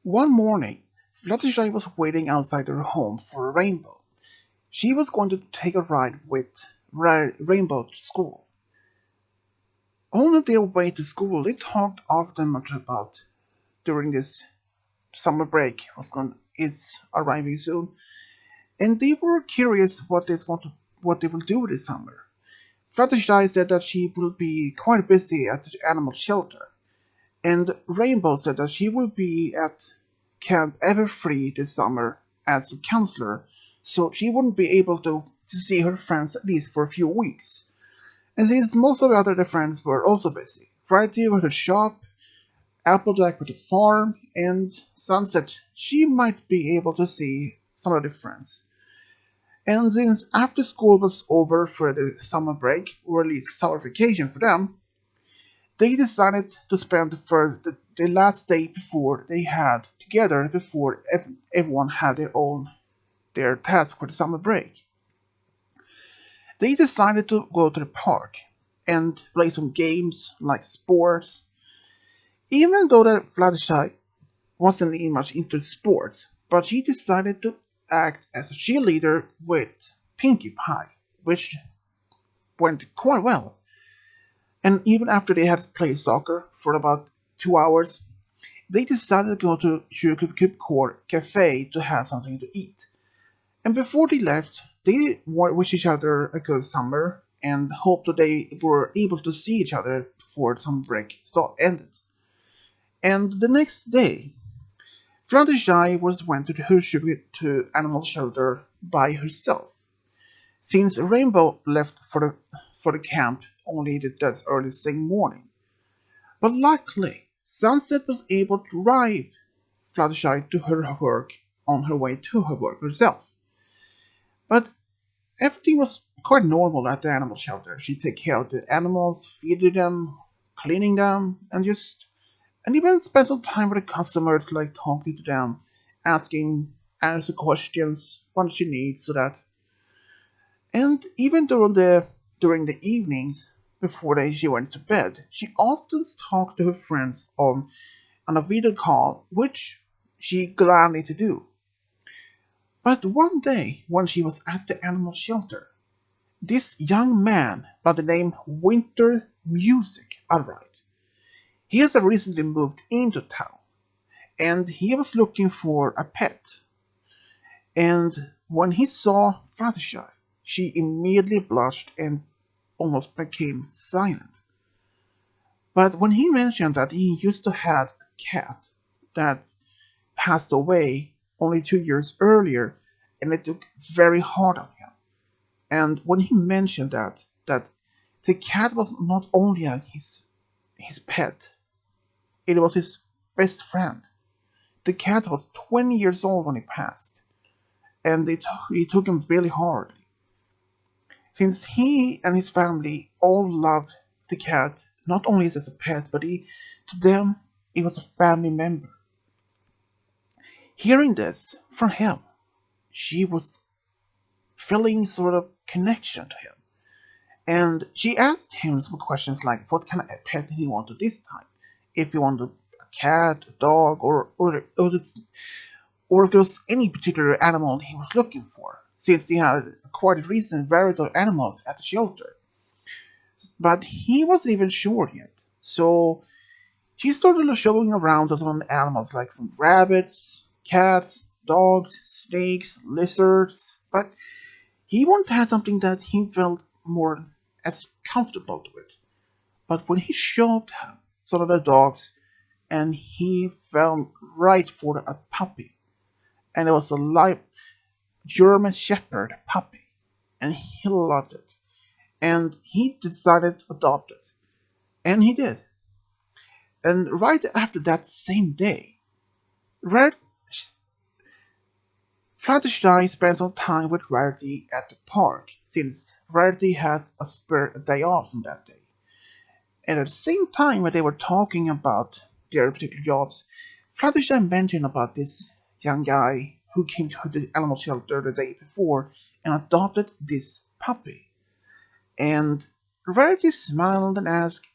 One morning, Fluttershy was waiting outside her home for Rainbow. She was going to take a ride with Rainbow to school. On their way to school, they talked often much about during this summer break is arriving soon, and they were curious what they will do this summer. Fluttershy said that she will be quite busy at the animal shelter, and Rainbow said that she will be at Camp Everfree this summer as a counselor, so she wouldn't be able to see her friends at least for a few weeks. And since most of the other friends were also busy, Friday with the shop, Applejack with the farm, and Sunset, she might be able to see some of the friends. And since after school was over for the summer break, or at least summer vacation for them, they decided to spend the last day before they had together before everyone had their task for the summer break. They decided to go to the park and play some games like sports. Even though that Fluttershy wasn't really much into sports, but he decided to act as a cheerleader with Pinkie Pie, which went quite well. And even after they had played soccer for about 2 hours, they decided to go to Sugarcube Court Cafe to have something to eat. And before they left, they wished each other a good summer and hoped that they were able to see each other before the summer break ended. And the next day, Fluttershy was went to the to animal shelter by herself, since Rainbow left for the camp only that early same morning. But luckily, Sunset was able to drive Fluttershy to her work on her way to her work herself. But everything was quite normal at the animal shelter. She take care of the animals, feeding them, cleaning them, and even spent some time with the customers, like talking to them, answer questions, what she needs, so that. And even during the evenings before she went to bed, she often talked to her friends on a video call, which she gladly to do. But one day, when she was at the animal shelter, this young man by the name Winter Music arrived. He has recently moved into town, and he was looking for a pet. And when he saw Fluttershy, she immediately blushed and almost became silent. But when he mentioned that he used to have a cat that passed away only 2 years earlier, and it took very hard on him. And when he mentioned that the cat was not only his pet, it was his best friend. The cat was 20 years old when he passed, and it took him really hard, since he and his family all loved the cat not only as a pet, but to them it was a family member. Hearing this from him, she was feeling sort of connection to him. And she asked him some questions like what kind of pet did he wanted this time? If he wanted a cat, a dog, or if there was any particular animal he was looking for, since they had quite a recent variety of animals at the shelter. But he wasn't even sure yet. So she started showing around to some animals like rabbits, cats, dogs, snakes, lizards, but he wanted to have something that he felt more as comfortable with. But when he showed her some of the dogs, and he fell right for a puppy, and it was a live German Shepherd puppy, and he loved it, and he decided to adopt it, and he did. And right after that same day, Red Fluttershy spent some time with Rarity at the park, since Rarity had a spare day off on that day. And at the same time when they were talking about their particular jobs, Fluttershy mentioned about this young guy who came to the animal shelter the day before and adopted this puppy. And Rarity smiled and asked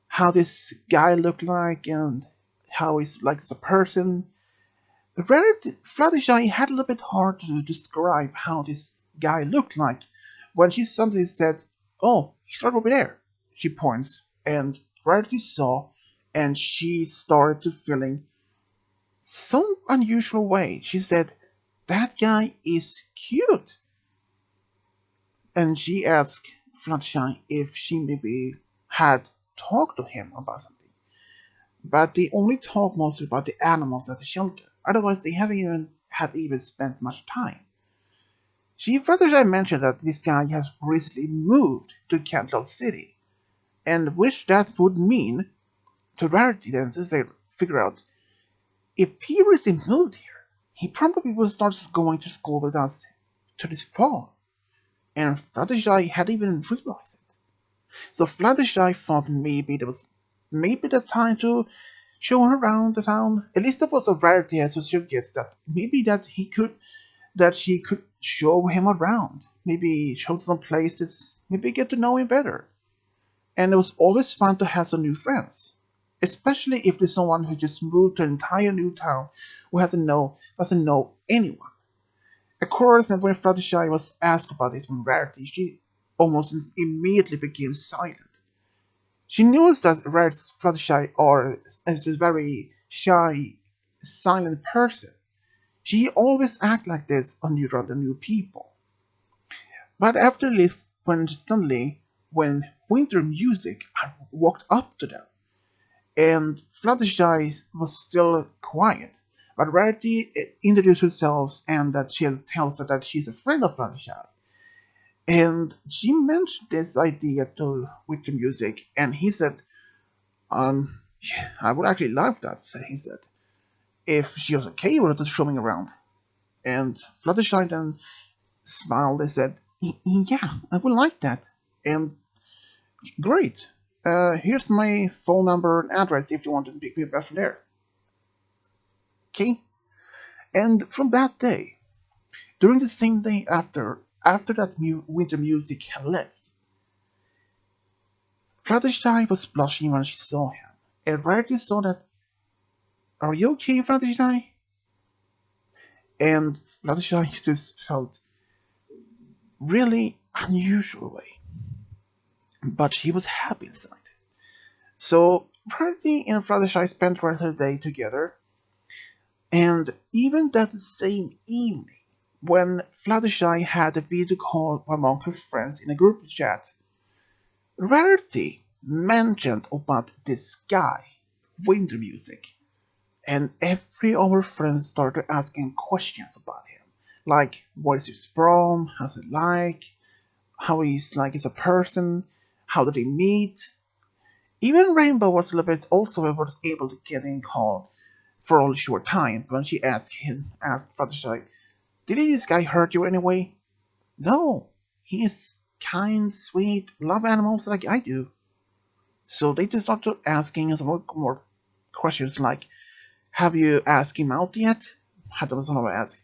how this guy looked like and how he's like as a person. Fluttershy had a little bit hard to describe how this guy looked like when she suddenly said, "Oh, he's right over there." She points, and Rarity saw, and she started to feeling some unusual way. She said, "That guy is cute." And she asked Fluttershy if she maybe had talked to him about something. But they only talk mostly about the animals at the shelter. Otherwise, they haven't even spent much time. She Fluttershy mentioned that this guy has recently moved to Capital City, and which that would mean to Rarity then, since they figure out if he recently moved here, he probably will start going to school with us to this fall. And Fluttershy hadn't even realized it. So Fluttershy thought maybe there was maybe the time to show her around the town. At least that was a Rarity associate that maybe that she could show him around. Maybe show some places, maybe get to know him better. And it was always fun to have some new friends. Especially if there's someone who just moved to an entire new town who doesn't know anyone. Of course, and when Fluttershy was asked about this from Rarity, she almost immediately became silent. She knows that Fluttershy is a very shy, silent person. She always acts like this when you run the new people. But after this, when Winter Music walked up to them, and Fluttershy was still quiet, but Rarity introduced herself and that she tells her that she's a friend of Fluttershy. And she mentioned this idea to Winter Music, and he said, yeah, I would actually love that, he said, if she was okay with it to show me around. And Fluttershy then smiled and said, Yeah, I would like that. And great. Here's my phone number and address if you want to pick me up from there. Okay? And from that day, during the same day after that Winter Music had left, Fluttershy was blushing when she saw him. And Rarity saw that, Are you okay, Fluttershy? And Fluttershy just felt really unusual way. But she was happy inside. So Rarity and Fluttershy spent the rest of the day together, and even that same evening, when Fluttershy had a video call among her friends in a group chat, Rarity mentioned about this guy, Winter Music, and every of her friends started asking questions about him, like what is his from, how's it like, how he's like as a person, how did they meet. Even Rainbow was a little bit also was able to get in call for only a short time when she asked Fluttershy, Did this guy hurt you anyway? No, he's kind, sweet, love animals like I do. So they just started asking us more questions like, Have you asked him out yet? Had was another ask.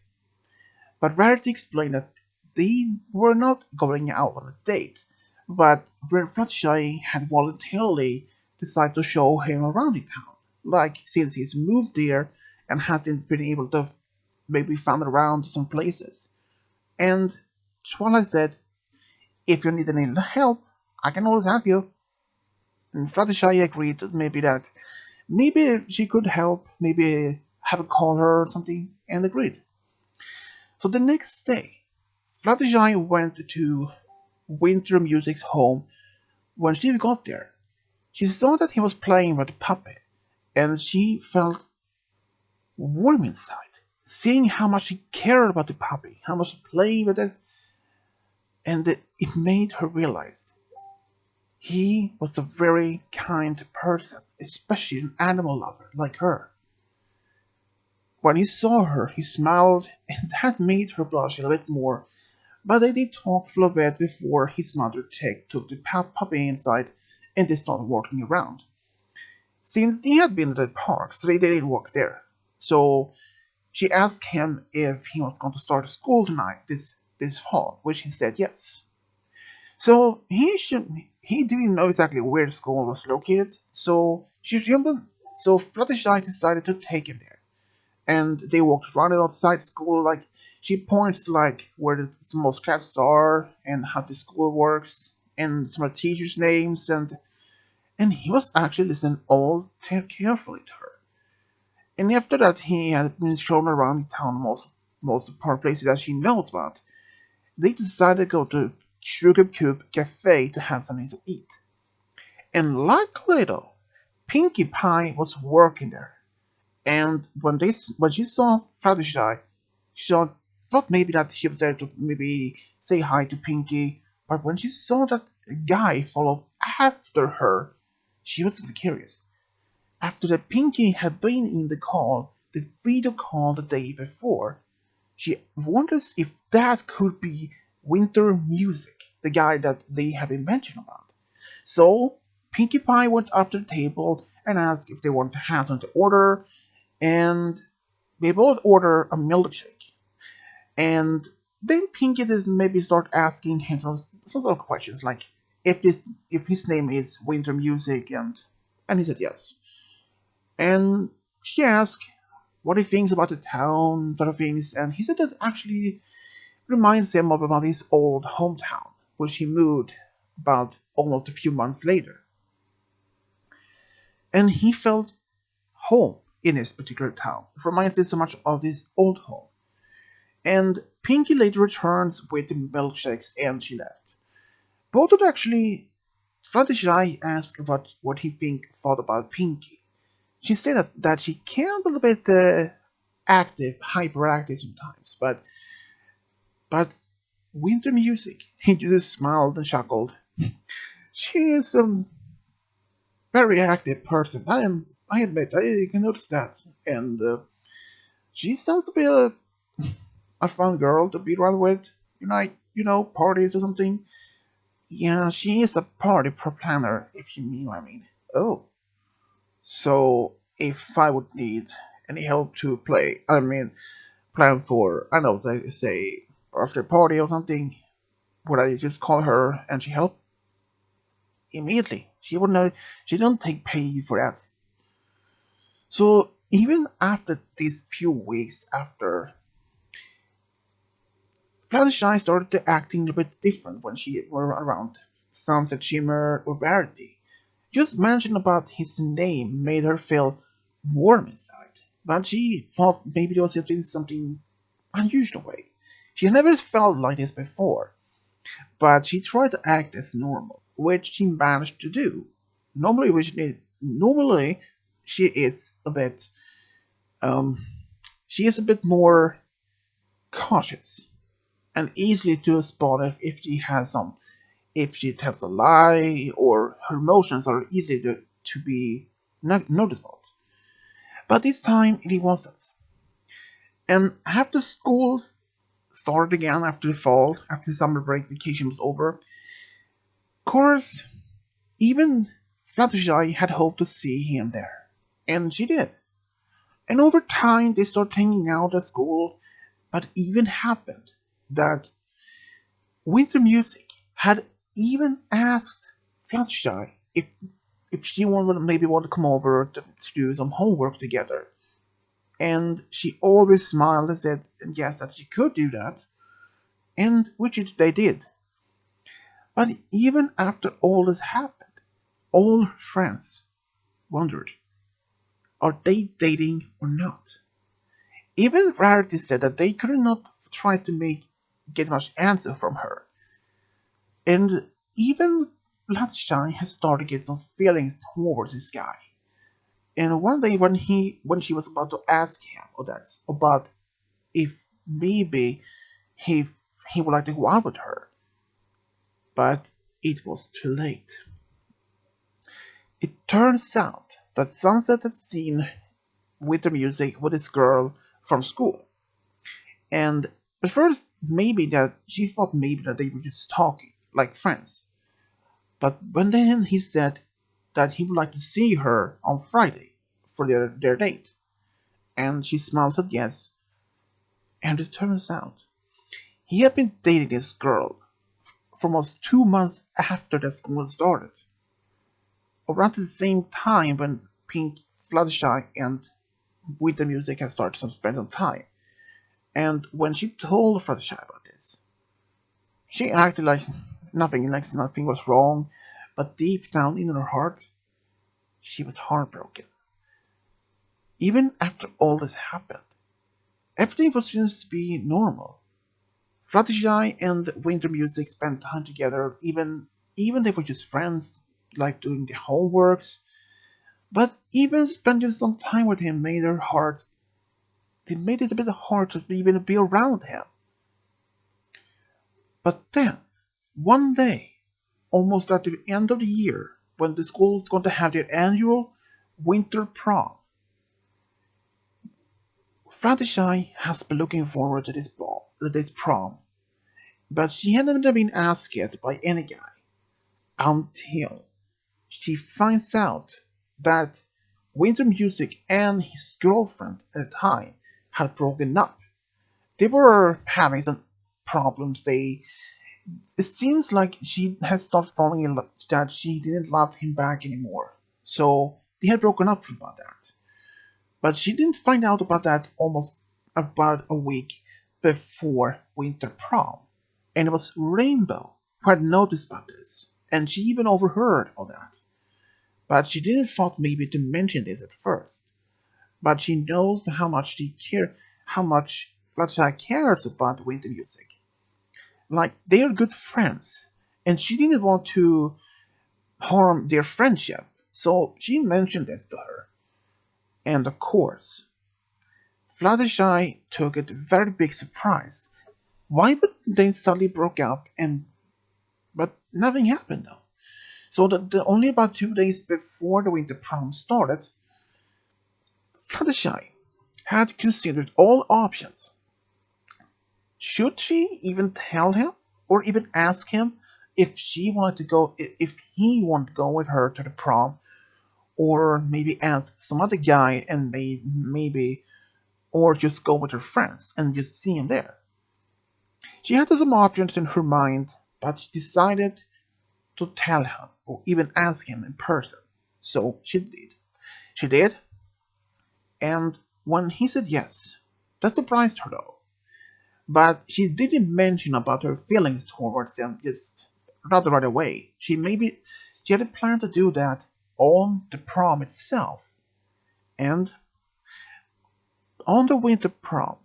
But Rarity explained that they were not going out on a date, but Fluttershy had voluntarily decided to show him around the town. Like, since he's moved there and hasn't been able to maybe found around some places. And Twilight said, If you need any help, I can always help you. And Fluttershy agreed that maybe she could help, maybe have a call her or something, and agreed. So the next day, Fluttershy went to Winter Music's home. When she got there, she saw that he was playing with the puppy, and she felt warm inside, seeing how much he cared about the puppy, how much he played with it, and it made her realize he was a very kind person, especially an animal lover like her. When he saw her, he smiled, and that made her blush a little bit more. But they did talk for a bit before his mother took the puppy inside and they started walking around. Since he had been at the park, so they didn't walk there. So she asked him if he was going to start school tonight, this fall, which he said yes. So he didn't know exactly where the school was located, so Fluttershy decided to take him there. and they walked running outside school. Like she points to like where most classes are and how the school works and some of the teachers' names, and he was actually listening all carefully to her. And after that, he had been shown around town most of the places that she knows about. They decided to go to Sugar Cube Cafe to have something to eat. And luckily though, Pinkie Pie was working there. And when she saw Fluttershy, she thought maybe that he was there to maybe say hi to Pinkie. But when she saw that guy follow after her, she was curious. After the Pinkie had been in the video call the day before, she wonders if that could be Winter Music, the guy that they have been mentioning about. So Pinkie Pie went up to the table and asked if they wanted to have something to order, and they both order a milkshake. And then Pinkie just maybe start asking him some sort of questions like if his name is Winter Music, and he said yes. And she asked what he thinks about the town, sort of things, and he said that actually reminds him of about his old hometown, which he moved about almost a few months later. And he felt home in this particular town. It reminds him so much of his old home. And Pinkie later returns with the milkshakes and she left. Both would actually Fluttershy asked about what he thought about Pinkie. She said that she can be a little bit active, hyperactive sometimes, but Winter Music. He just smiled and chuckled. She is a very active person. I admit, I can notice that. And she sounds to be a fun girl to be around with. Parties or something. Yeah, she is a party planner, if you mean what I mean. Oh, so if I would need any help to plan for, I don't know, say, birthday party or something, would I just call her and she help? Immediately. She would not. She don't take pay for that. So even after these few weeks after, Fluttershy started to acting a bit different when she were around Sunset Shimmer or Rarity. Just mention about his name made her feel warm inside, but she thought maybe there was something unusual way. She had never felt like this before, but she tried to act as normal, which she managed to do. Normally she is a bit um, she is a bit more cautious and easily to spot if she tells a lie or her emotions are easy to be noticeable. But this time it wasn't. And after school started again after the fall, after the summer break vacation was over, of course, even Fluttershy had hoped to see him there. And she did. And over time they started hanging out at school, but even happened that Winter Music had even asked Fluttershy if she maybe want to come over to do some homework together. And she always smiled and said yes that she could do that, and which they did. But even after all this happened, all her friends wondered, are they dating or not? Even Rarity said that they could not try to get much answer from her. And even Fluttershy has started to get some feelings towards this guy. And one day when she was about to ask him about if maybe he he would like to go out with her, but it was too late. It turns out that Sunset had seen Winter Music with this girl from school, and at first maybe that she thought maybe that they were just talking like friends. But when then he said that he would like to see her on Friday for their date, and she smiled and said yes, and it turns out he had been dating this girl for almost 2 months after the school started, around the same time when Pink, Fluttershy, and with the music had started to spend some time. And when she told Fluttershy about this, she acted like nothing was wrong, but deep down in her heart, she was heartbroken. Even after all this happened, everything was supposed to be normal. Fluttershy and Winter Music spent time together, even they were just friends, like doing the homeworks. But even spending some time with him it made it a bit hard to even be around him. But then, one day, almost at the end of the year, when the school is going to have their annual winter prom, Fluttershy has been looking forward to this prom, but she hadn't been asked yet by any guy until she finds out that Winter Music and his girlfriend at the time had broken up. They were having some problems. It seems like she had started falling in love, that she didn't love him back anymore. So they had broken up about that. But she didn't find out about that almost about a week before Winter Prom. And it was Rainbow who had noticed about this. And she even overheard all that. But she didn't thought maybe to mention this at first. But she knows how much Fluttershy cares about Winter Music. Like, they are good friends, and she didn't want to harm their friendship, so she mentioned this to her. And of course, Fluttershy took it very big surprise. Why would they suddenly broke up but nothing happened though? So only about 2 days before the winter prom started, Fluttershy had considered all options. Should she even tell him, or even ask him if he wanted to go with her to the prom, or maybe ask some other guy and maybe, or just go with her friends and just see him there. She had some options in her mind, but she decided to tell him or even ask him in person. So she did. She did, and when he said yes, that surprised her though. But she didn't mention about her feelings towards him just right away. She had a plan to do that on the prom itself. And on the winter prom,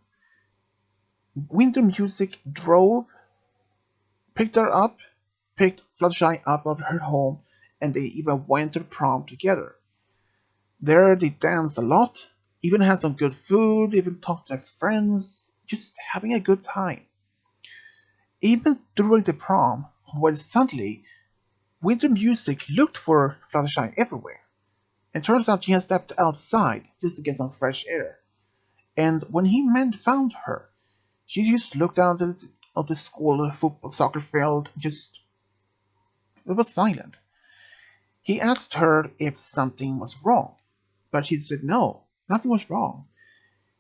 Winter Music picked her up, picked Fluttershy up at her home, and they even went to the prom together. There they danced a lot, even had some good food, even talked to their friends, just having a good time. Even during the prom, when suddenly Winter Music looked for Fluttershy everywhere. It turns out she had stepped outside just to get some fresh air. And when he found her, she just looked out of the school football soccer field, just it was silent. He asked her if something was wrong, but she said no, nothing was wrong.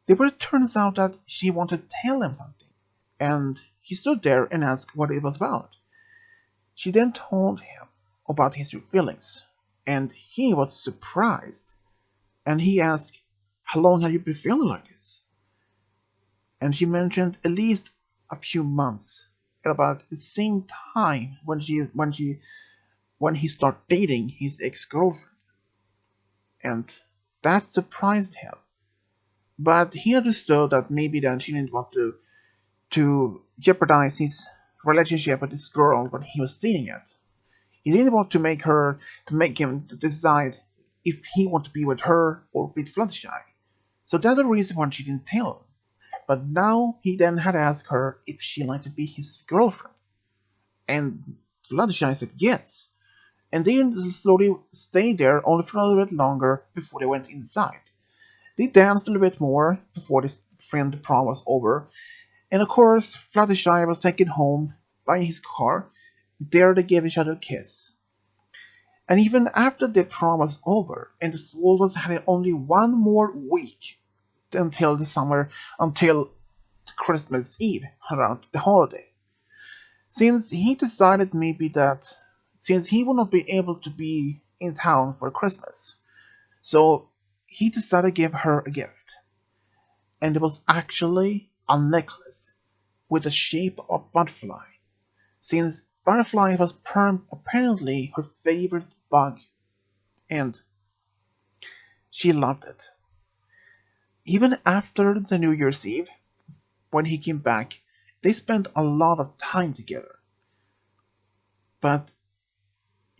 But it turns out that she wanted to tell him something, and he stood there and asked what it was about. She then told him about his feelings, and he was surprised. And he asked, "How long have you been feeling like this?" And she mentioned at least a few months. At about the same time when he started dating his ex-girlfriend, and that surprised him. But he understood that maybe that she didn't want to jeopardize his relationship with this girl when he was dating it. He didn't want to make him decide if he wanted to be with her or with Fluttershy. So that's the reason why she didn't tell him. But now he then had asked her if she liked to be his girlfriend. And Fluttershy said yes. And they slowly stayed there only for a little bit longer before they went inside. They danced a little bit more before this friend prom was over. And of course, Fluttershy was taken home by his car. There they gave each other a kiss. And even after the prom was over and the school was having only one more week until until Christmas Eve, around the holiday. Since he decided maybe that since he would not be able to be in town for Christmas, so he decided to give her a gift. and it was actually a necklace with the shape of butterfly, since butterfly was apparently her favorite bug, and she loved it. Even after the New Year's Eve, when he came back, they spent a lot of time together. But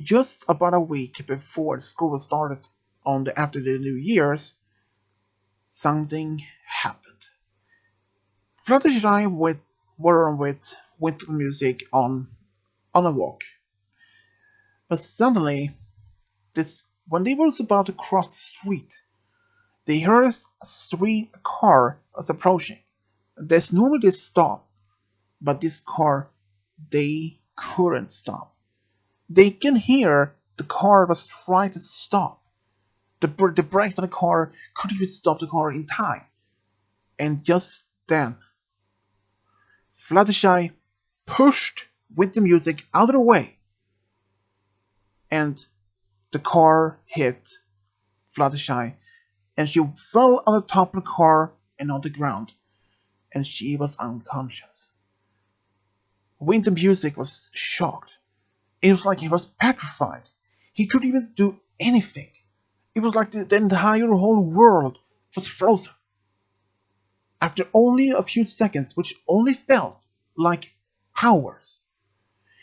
just about a week before school started after the New Year's, something happened. Fluttershy were with winter music on a walk, but suddenly, this when they were about to cross the street, they heard a car was approaching. There's normally this stop, but this car they couldn't stop. They can hear the car was trying to stop. The brakes on the car couldn't even stop the car in time. And just then, Fluttershy pushed with the music out of the way, and the car hit Fluttershy, and she fell on the top of the car and on the ground, and she was unconscious. Winter Music was shocked. It was like he was petrified. He couldn't even do anything. It was like the entire whole world was frozen. After only a few seconds, which only felt like hours,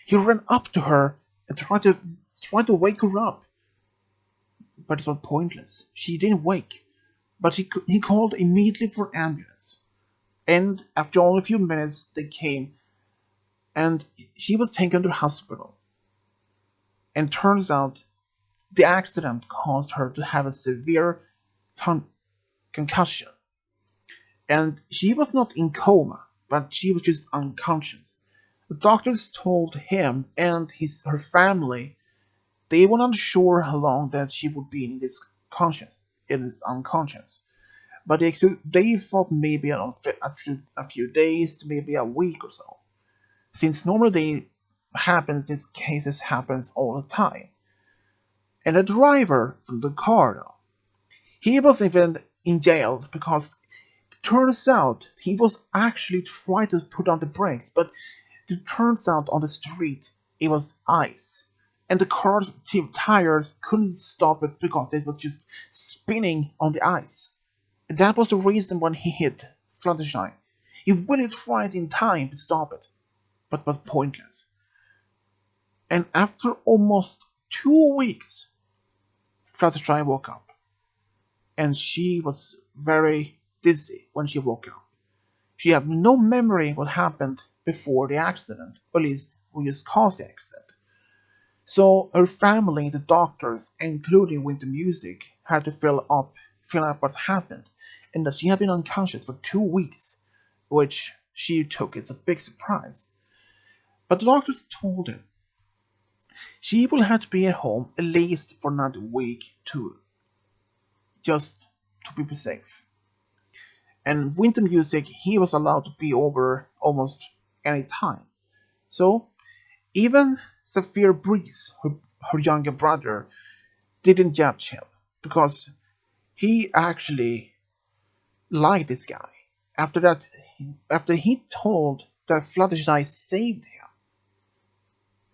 he ran up to her and tried to wake her up, but it was pointless. She didn't wake, but he called immediately for ambulance. And after only a few minutes, they came, and she was taken to the hospital. And turns out the accident caused her to have a severe con- concussion, and she was not in coma, but she was just unconscious. The doctors told him and her family they were not sure how long that she would be in this unconscious. But they thought maybe a few days to maybe a week or so, since normally these cases happens all the time. And the driver from the car, though, he was even in jail because it turns out he was actually trying to put on the brakes, but it turns out on the street it was ice, and the car's tires couldn't stop it because it was just spinning on the ice. And that was the reason when he hit Fluttershy. He really tried in time to stop it, but was pointless. And after almost 2 weeks, Fluttershy woke up, and she was very dizzy when she woke up. She had no memory what happened before the accident, or at least who just caused the accident. So her family, the doctors, including with the music, had to fill up what's happened, and that she had been unconscious for 2 weeks, which she took as a big surprise. But the doctors told her she will have to be at home at least for another week to just to be safe. And Winter Music, he was allowed to be over almost any time. So even Sapphire Breeze, her younger brother, didn't judge him because he actually liked this guy. After that, after he told that Fluttershy saved him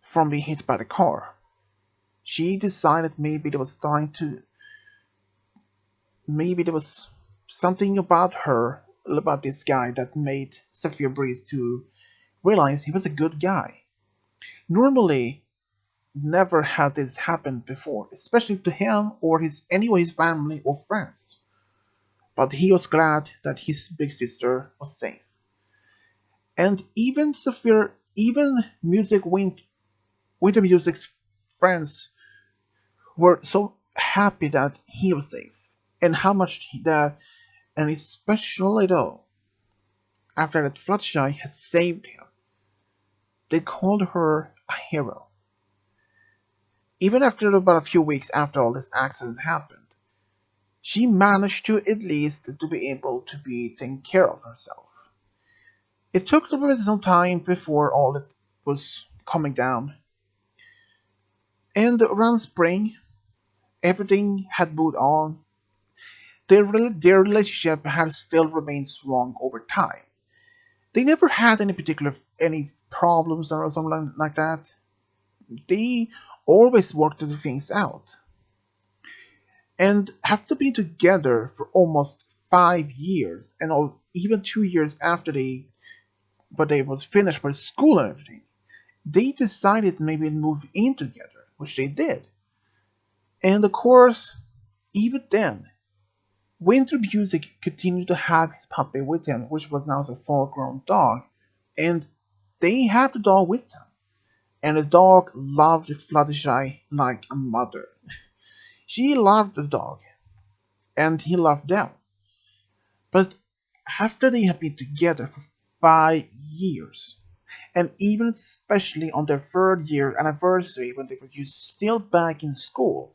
from being hit by the car, she decided maybe there was something about this guy that made Sapphire Breeze to realize he was a good guy. Normally, never had this happened before, especially to him or his family or friends. But he was glad that his big sister was safe. And even Winter Music's friends were so happy that he was safe, and how much that, and especially though, after that Fluttershy had saved him, they called her a hero. Even after about a few weeks after all this accident happened, she managed to at least to be able to be taking care of herself. It took a bit some time before all it was coming down, and around spring, everything had moved on. their relationship has still remained strong over time. They never had any problems or something like that. They always worked the things out. And after being together for almost 5 years, and even 2 years after they was finished with school and everything, they decided maybe to move in together, which they did. And of course, even then, Winter Music continued to have his puppy with him, which was now a full-grown dog, and they had the dog with them. And the dog loved Fluttershy like a mother. She loved the dog, and he loved them. But after they had been together for 5 years, and even especially on their third year anniversary when they were still back in school,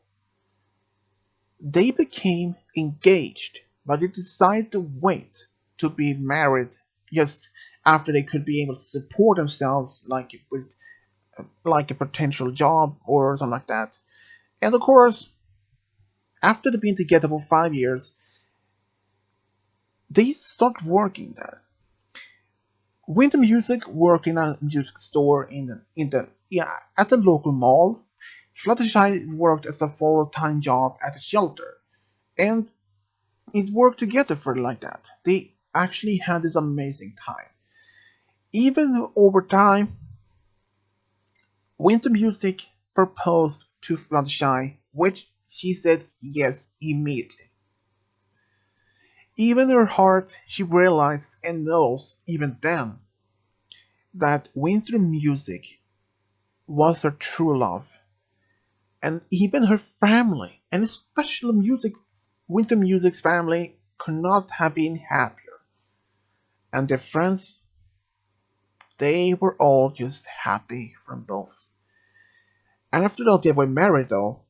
they became engaged, but they decided to wait to be married just after they could be able to support themselves, like with like a potential job or something like that. And of course, after they've been together for 5 years, they stopped working there. Winter Music worked in a music store at the local mall. Fluttershy worked as a full-time job at a shelter, and it worked together for like that. They actually had this amazing time. Even over time, Winter Music proposed to Fluttershy, which she said yes immediately. Even in her heart, she realized and knows even then that Winter Music was her true love, and even her family, and especially Winter Music's family, could not have been happier. And their friends, they were all just happy from both. And after that they were married though,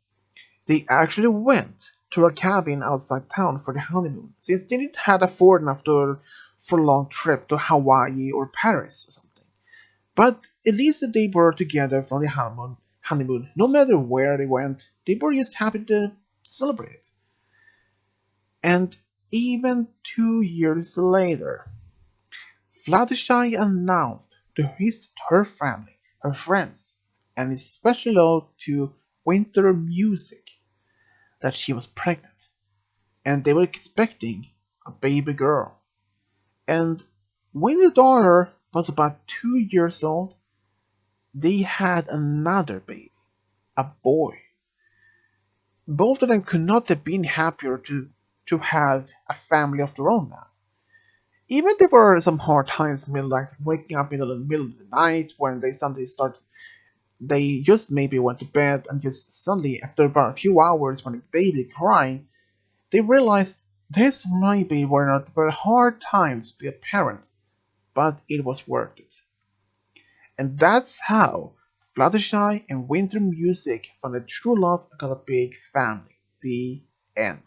they actually went to a cabin outside town for the honeymoon, since they didn't have afford enough for a long trip to Hawaii or Paris or something. But at least they were together for the honeymoon. No matter where they went, they were just happy to celebrate it. And even 2 years later, Fluttershy announced to her family, her friends, and especially to Winter Music that she was pregnant, and they were expecting a baby girl. And when the daughter was about 2 years old, they had another baby, a boy. Both of them could not have been happier to have a family of their own now. Even there were some hard times, like waking up in the middle of the night when they suddenly they just maybe went to bed and just suddenly, after about a few hours when the baby crying, they realized this maybe were not very hard times to be a parent, but it was worth it. And that's how Fluttershy and Winter Music found a true love and got a big family. The end.